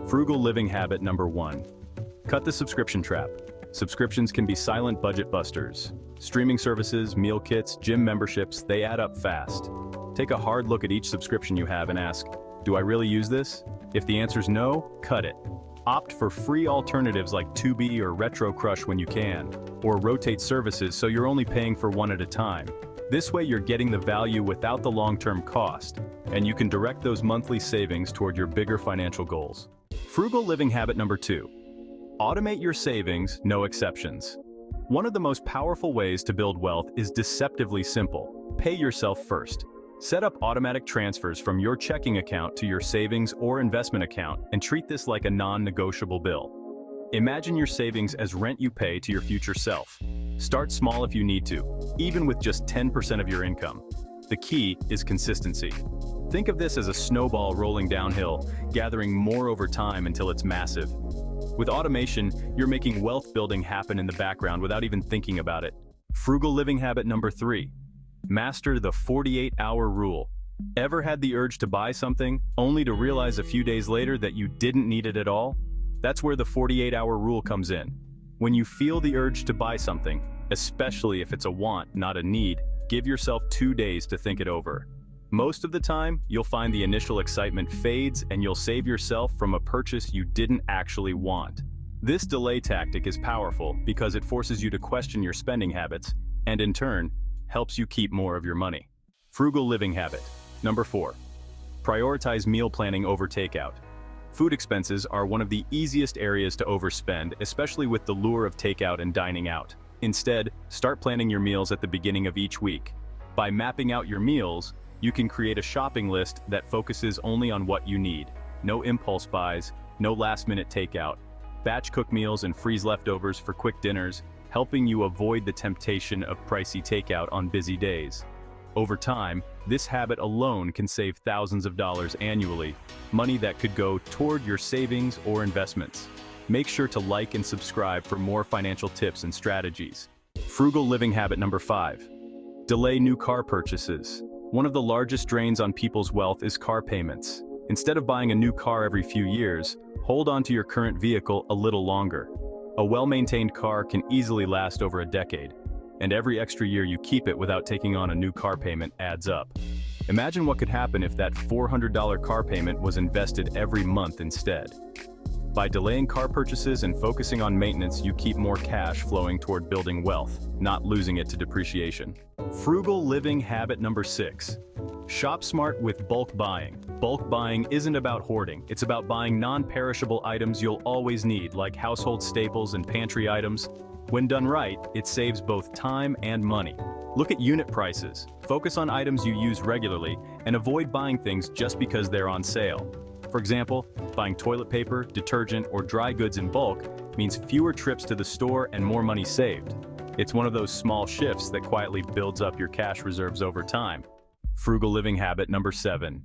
Frugal living habit number 1. Cut the subscription trap. Subscriptions can be silent budget busters. Streaming services, meal kits, gym memberships, they add up fast. Take a hard look at each subscription you have and ask, do I really use this? If the answer's no, cut it. Opt for free alternatives like Tubi or Retro Crush when you can, or rotate services so you're only paying for one at a time. This way you're getting the value without the long-term cost, and you can direct those monthly savings toward your bigger financial goals. Frugal living habit number 2. Automate your savings, no exceptions. One of the most powerful ways to build wealth is deceptively simple. Pay yourself first. Set up automatic transfers from your checking account to your savings or investment account and treat this like a non-negotiable bill. Imagine your savings as rent you pay to your future self. Start small if you need to, even with just 10% of your income. The key is consistency. Think of this as a snowball rolling downhill, gathering more over time until it's massive. With automation, you're making wealth building happen in the background without even thinking about it. Frugal living habit number 3. Master the 48-hour rule. Ever had the urge to buy something, only to realize a few days later that you didn't need it at all? That's where the 48-hour rule comes in. When you feel the urge to buy something, especially if it's a want, not a need, give yourself 2 days to think it over. Most of the time, you'll find the initial excitement fades and you'll save yourself from a purchase you didn't actually want. This delay tactic is powerful because it forces you to question your spending habits and, in turn, helps you keep more of your money. Frugal living habit. Number 4. Prioritize meal planning over takeout. Food expenses are one of the easiest areas to overspend, especially with the lure of takeout and dining out. Instead, start planning your meals at the beginning of each week. By mapping out your meals, you can create a shopping list that focuses only on what you need. No impulse buys, no last-minute takeout. Batch cook meals and freeze leftovers for quick dinners, helping you avoid the temptation of pricey takeout on busy days. Over time, this habit alone can save thousands of dollars annually, money that could go toward your savings or investments. Make sure to like and subscribe for more financial tips and strategies. Frugal living habit number 5. Delay new car purchases. One of the largest drains on people's wealth is car payments. Instead of buying a new car every few years, hold on to your current vehicle a little longer. A well-maintained car can easily last over a decade, and every extra year you keep it without taking on a new car payment adds up. Imagine what could happen if that $400 car payment was invested every month instead. By delaying car purchases and focusing on maintenance, you keep more cash flowing toward building wealth, not losing it to depreciation. Frugal living habit number 6. Shop smart with bulk buying. Bulk buying isn't about hoarding, it's about buying non-perishable items you'll always need, like household staples and pantry items. When done right, it saves both time and money. Look at unit prices. Focus on items you use regularly and avoid buying things just because they're on sale. For example, buying toilet paper, detergent, or dry goods in bulk means fewer trips to the store and more money saved. It's one of those small shifts that quietly builds up your cash reserves over time. Frugal living habit number 7.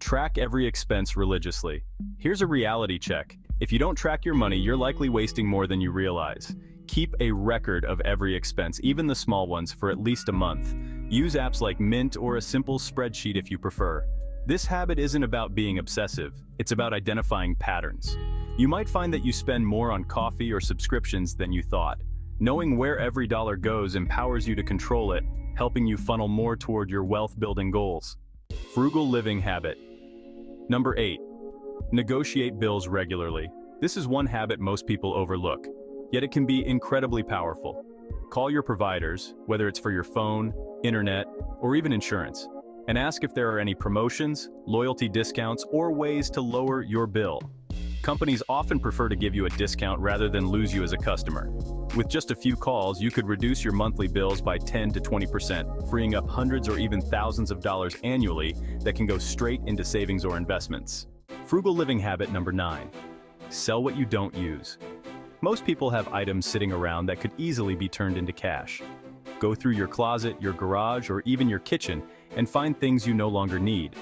Track every expense religiously. Here's a reality check. If you don't track your money, you're likely wasting more than you realize. Keep a record of every expense, even the small ones, for at least a month. Use apps like Mint or a simple spreadsheet if you prefer. This habit isn't about being obsessive, it's about identifying patterns. You might find that you spend more on coffee or subscriptions than you thought. Knowing where every dollar goes empowers you to control it, helping you funnel more toward your wealth-building goals. Frugal living habit. Number 8. Negotiate bills regularly. This is one habit most people overlook, yet it can be incredibly powerful. Call your providers, whether it's for your phone, internet, or even insurance, and ask if there are any promotions, loyalty discounts, or ways to lower your bill. Companies often prefer to give you a discount rather than lose you as a customer. With just a few calls, you could reduce your monthly bills by 10 to 20%, freeing up hundreds or even thousands of dollars annually that can go straight into savings or investments. Frugal living habit number 9. Sell what you don't use. Most people have items sitting around that could easily be turned into cash. Go through your closet, your garage, or even your kitchen and find things you no longer need.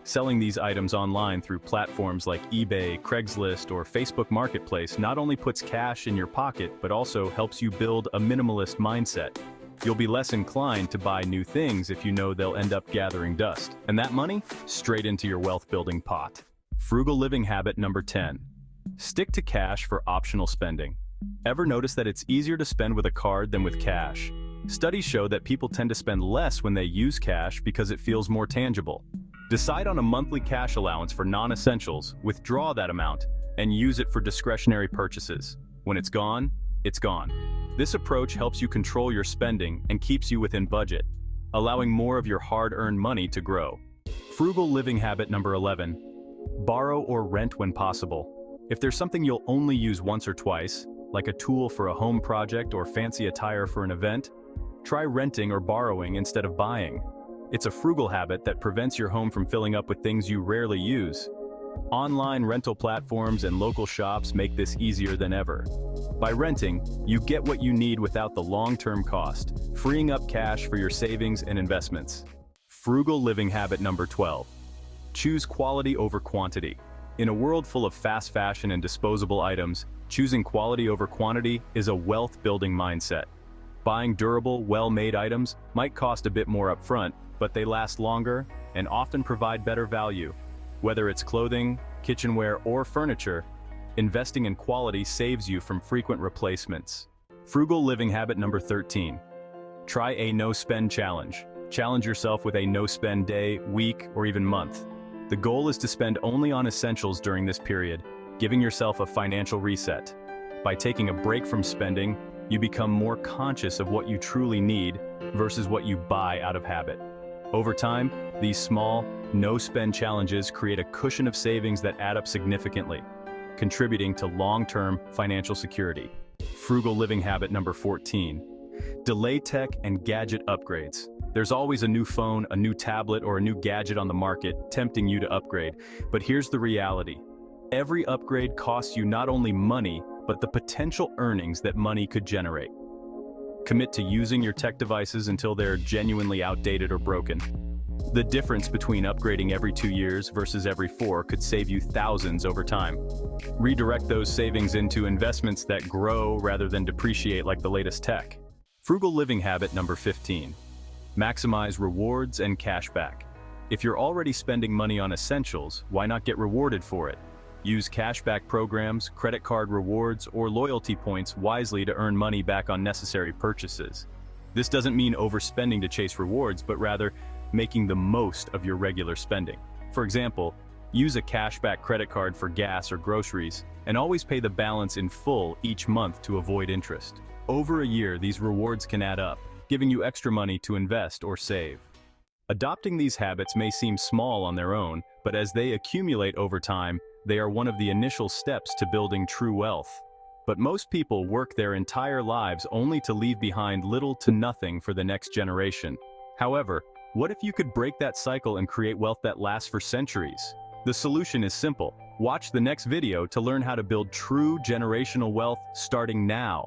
Selling these items online through platforms like eBay, Craigslist, or Facebook Marketplace not only puts cash in your pocket, but also helps you build a minimalist mindset. You'll be less inclined to buy new things if you know they'll end up gathering dust. And that money, straight into your wealth-building pot. Frugal living habit number 10. Stick to cash for optional spending. Ever notice that it's easier to spend with a card than with cash? Studies show that people tend to spend less when they use cash because it feels more tangible. Decide on a monthly cash allowance for non-essentials, withdraw that amount, and use it for discretionary purchases. When it's gone, it's gone. This approach helps you control your spending and keeps you within budget, allowing more of your hard-earned money to grow. Frugal living habit number 11. Borrow or rent when possible. If there's something you'll only use once or twice, like a tool for a home project or fancy attire for an event, try renting or borrowing instead of buying. It's a frugal habit that prevents your home from filling up with things you rarely use. Online rental platforms and local shops make this easier than ever. By renting, you get what you need without the long-term cost, freeing up cash for your savings and investments. Frugal living habit number 12. Choose quality over quantity. In a world full of fast fashion and disposable items, choosing quality over quantity is a wealth-building mindset. Buying durable, well-made items might cost a bit more upfront, but they last longer and often provide better value. Whether it's clothing, kitchenware, or furniture, investing in quality saves you from frequent replacements. Frugal living habit number 13. Try a no-spend challenge. Challenge yourself with a no-spend day, week, or even month. The goal is to spend only on essentials during this period, giving yourself a financial reset. By taking a break from spending, you become more conscious of what you truly need versus what you buy out of habit. Over time, these small, no-spend challenges create a cushion of savings that add up significantly, contributing to long-term financial security. Frugal living habit number 14. Delay tech and gadget upgrades. There's always a new phone, a new tablet, or a new gadget on the market tempting you to upgrade. But here's the reality. Every upgrade costs you not only money, but the potential earnings that money could generate. Commit to using your tech devices until they're genuinely outdated or broken. The difference between upgrading every 2 years versus every 4 could save you thousands over time. Redirect those savings into investments that grow rather than depreciate like the latest tech. Frugal living habit number 15. Maximize rewards and cashback. If you're already spending money on essentials, why not get rewarded for it? Use cashback programs, credit card rewards, or loyalty points wisely to earn money back on necessary purchases. This doesn't mean overspending to chase rewards, but rather making the most of your regular spending. For example, use a cashback credit card for gas or groceries, and always pay the balance in full each month to avoid interest. Over a year, these rewards can add up, giving you extra money to invest or save. Adopting these habits may seem small on their own, but as they accumulate over time, they are one of the initial steps to building true wealth. But most people work their entire lives only to leave behind little to nothing for the next generation. However, what if you could break that cycle and create wealth that lasts for centuries? The solution is simple. Watch the next video to learn how to build true generational wealth starting now.